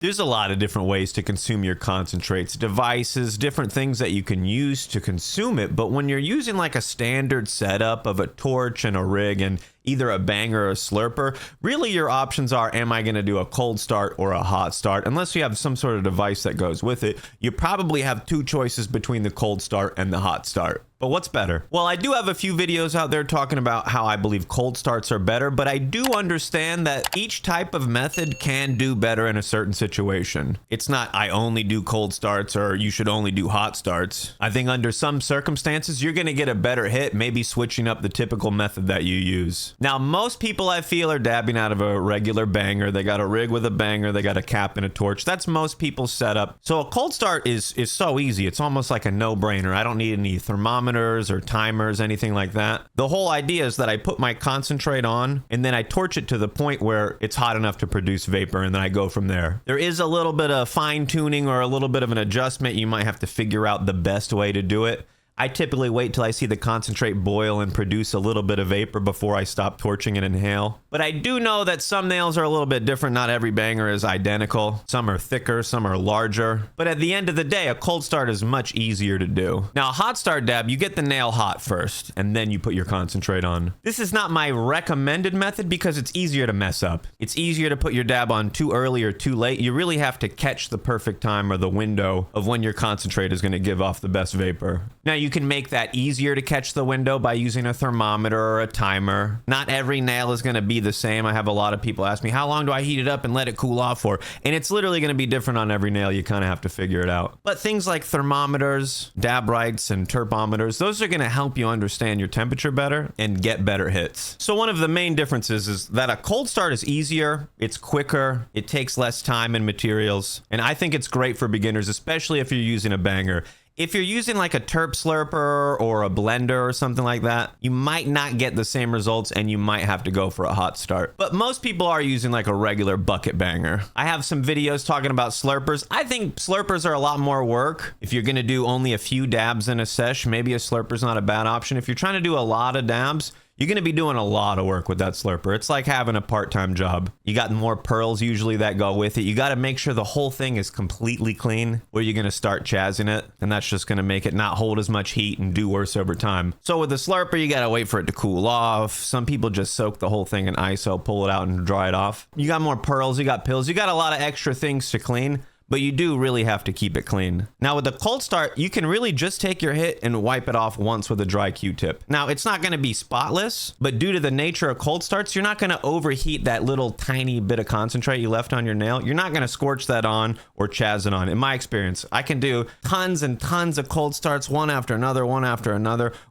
There's a lot of different ways to consume your concentrates, devices, different things that you can use to consume it. But when you're using like a standard setup of a torch and a rig and either a banger or a slurper, really your options are, am I going to do a cold start or a hot start? Unless you have some sort of device that goes with it, you probably have two choices between the cold start and the hot start. But what's better? Well, I do have a few videos out there talking about how I believe cold starts are better, but I do understand that each type of method can do better in a certain situation. It's not I only do cold starts or you should only do hot starts. I think under some circumstances, you're going to get a better hit, maybe switching up the typical method that you use. Now, most people I feel are dabbing out of a regular banger. They got a rig with a banger, they got a cap and a torch. That's most people's setup. So a cold start is so easy. It's almost like a no-brainer. I don't need any thermometers or timers, anything like that. The whole idea is that I put my concentrate on and then I torch it to the point where it's hot enough to produce vapor, and then I go from there. There is a little bit of fine tuning or a little bit of an adjustment. You might have to figure out the best way to do it. I typically wait till I see the concentrate boil and produce a little bit of vapor before I stop torching and inhale. But I do know that some nails are a little bit different. Not every banger is identical. Some are thicker, some are larger. But at the end of the day, a cold start is much easier to do. Now, a hot start dab, you get the nail hot first, and then you put your concentrate on. This is not my recommended method because it's easier to mess up. It's easier to put your dab on too early or too late. You really have to catch the perfect time or the window of when your concentrate is going to give off the best vapor. Now, you can make that easier to catch the window by using a thermometer or a timer. Not every nail is going to be the same. I have a lot of people ask me, how long do I heat it up and let it cool off for? And it's literally going to be different on every nail. You kind of have to figure it out. But things like thermometers, dab rights, and turbometers, those are going to help you understand your temperature better and get better hits. So one of the main differences is that a cold start is easier, it's quicker, it takes less time and materials, and I think it's great for beginners, especially if you're using a banger. If you're using like a terp slurper or a blender or something like that, you might not get the same results and you might have to go for a hot start. But most people are using like a regular bucket banger. I have some videos talking about slurpers. I think slurpers are a lot more work. If you're gonna do only a few dabs in a sesh, maybe a slurper's not a bad option. If you're trying to do a lot of dabs, you're going to be doing a lot of work with that slurper. It's like having a part-time job. You got more pearls usually that go with it. You got to make sure the whole thing is completely clean or you're going to start chazzing it. And that's just going to make it not hold as much heat and do worse over time. So with the slurper, you got to wait for it to cool off. Some people just soak the whole thing in ISO, pull it out and dry it off. You got more pearls, you got pills, you got a lot of extra things to clean. But you do really have to keep it clean. Now with the cold start, you can really just take your hit and wipe it off once with a dry Q-tip. Now it's not gonna be spotless, but due to the nature of cold starts, you're not gonna overheat that little tiny bit of concentrate you left on your nail. You're not gonna scorch that on or chazz it on. In my experience, I can do tons and tons of cold starts, one after another,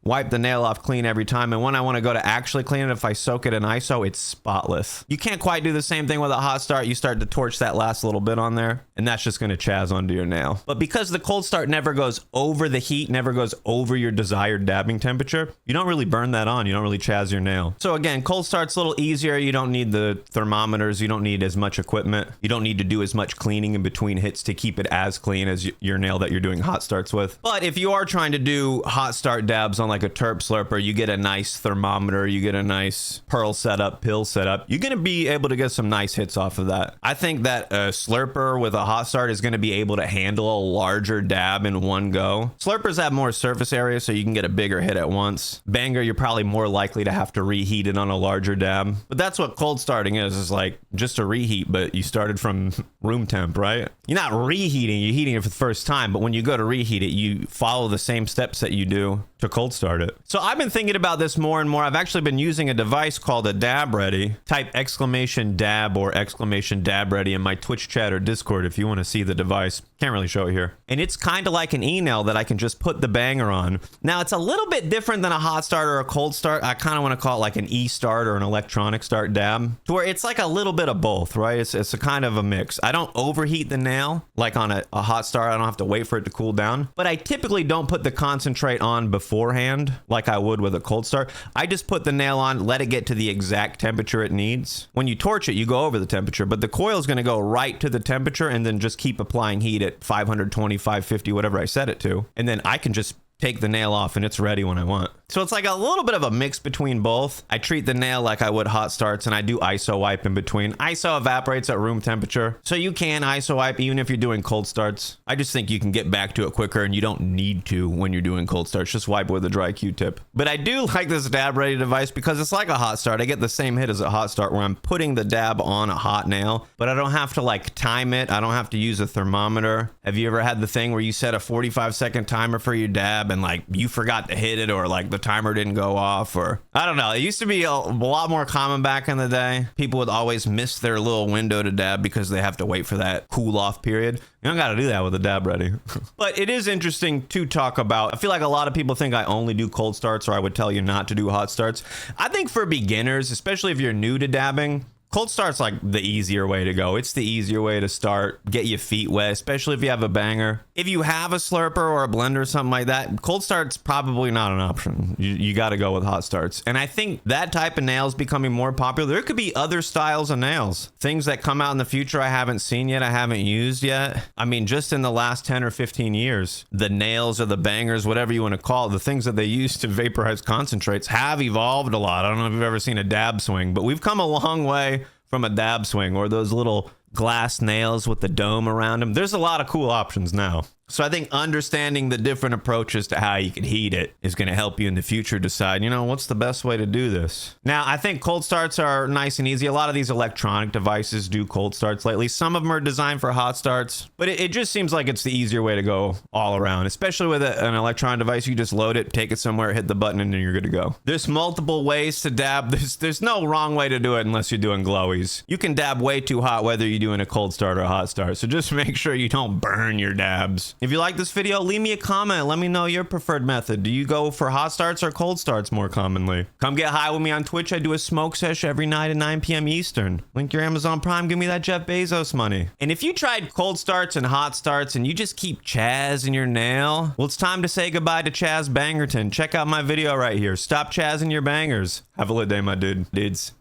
wipe the nail off clean every time. And when I wanna go to actually clean it, if I soak it in ISO, it's spotless. You can't quite do the same thing with a hot start. You start to torch that last little bit on there, and that's just going to chazz onto your nail. But because the cold start never goes over the heat, never goes over your desired dabbing temperature, you don't really burn that on. You don't really chazz your nail. So again, cold start's a little easier. You don't need the thermometers. You don't need as much equipment. You don't need to do as much cleaning in between hits to keep it as clean as your nail that you're doing hot starts with. But if you are trying to do hot start dabs on like a terp slurper, you get a nice thermometer, you get a nice pearl setup, pill setup, you're going to be able to get some nice hits off of that. I think that a slurper with a hot start is going to be able to handle a larger dab in one go. Slurpers have more surface area, so you can get a bigger hit at once. Banger, you're probably more likely to have to reheat it on a larger dab. But that's what cold starting is like just a reheat, but you started from room temp, right? You're not reheating, you're heating it for the first time, but when you go to reheat it, you follow the same steps that you do to cold start it. So I've been thinking about this more and more. I've actually been using a device called a dab ready. Type !dab or !dab ready in my Twitch chat or Discord if you want to see the device. Can't really show it here. And it's kind of like an e-nail that I can just put the banger on. Now it's a little bit different than a hot start or a cold start. I kind of want to call it like an e-start or an electronic start dab, to where it's like a little bit of both, right? It's a kind of a mix. I don't overheat the nail like on a hot start. I don't have to wait for it to cool down, but I typically don't put the concentrate on beforehand like I would with a cold start. I just put the nail on, let it get to the exact temperature it needs. When you torch it, you go over the temperature, but the coil is going to go right to the temperature and then just keep applying heat at 520, 550, whatever I set it to. And then I can just take the nail off and it's ready when I want. So it's like a little bit of a mix between both. I treat the nail like I would hot starts, and I do ISO wipe in between. ISO evaporates at room temperature, so you can ISO wipe even if you're doing cold starts. I just think you can get back to it quicker, and you don't need to when you're doing cold starts. Just wipe with a dry Q-tip. But I do like this dab ready device because it's like a hot start. I get the same hit as a hot start where I'm putting the dab on a hot nail, but I don't have to like time it. I don't have to use a thermometer. Have you ever had the thing where you set a 45-second timer for your dab and like you forgot to hit it, or like the timer didn't go off, or I don't know. It used to be a lot more common back in the day. People would always miss their little window to dab because they have to wait for that cool off period. You don't got to do that with a dab ready. But it is interesting to talk about. I feel like a lot of people think I only do cold starts, or I would tell you not to do hot starts. I think for beginners, especially if you're new to dabbing, cold start's like the easier way to go. It's the easier way to start, get your feet wet, especially if you have a banger. If you have a slurper or a blender or something like that, cold start's probably not an option. You got to go with hot starts. And I think that type of nail is becoming more popular. There could be other styles of nails, things that come out in the future I haven't seen yet, I haven't used yet. I mean, just in the last 10 or 15 years, the nails or the bangers, whatever you want to call it, the things that they use to vaporize concentrates have evolved a lot. I don't know if you've ever seen a dab swing, but we've come a long way from a dab swing, or those little glass nails with the dome around them. There's a lot of cool options now. So I think understanding the different approaches to how you can heat it is going to help you in the future decide, you know, what's the best way to do this. Now, I think cold starts are nice and easy. A lot of these electronic devices do cold starts lately. Some of them are designed for hot starts, but it just seems like it's the easier way to go all around, especially with an electronic device. You just load it, take it somewhere, hit the button, and then you're good to go. There's multiple ways to dab. There's no wrong way to do it unless you're doing glowies. You can dab way too hot whether you're doing a cold start or a hot start, so just make sure you don't burn your dabs. If you like this video, leave me a comment. Let me know your preferred method. Do you go for hot starts or cold starts more commonly? Come get high with me on Twitch. I do a smoke sesh every night at 9 p.m. Eastern. Link your Amazon Prime. Give me that Jeff Bezos money. And if you tried cold starts and hot starts and you just keep Chaz in your nail, well, it's time to say goodbye to Chaz Bangerton. Check out my video right here. Stop Chaz in your bangers. Have a lit day, my dudes.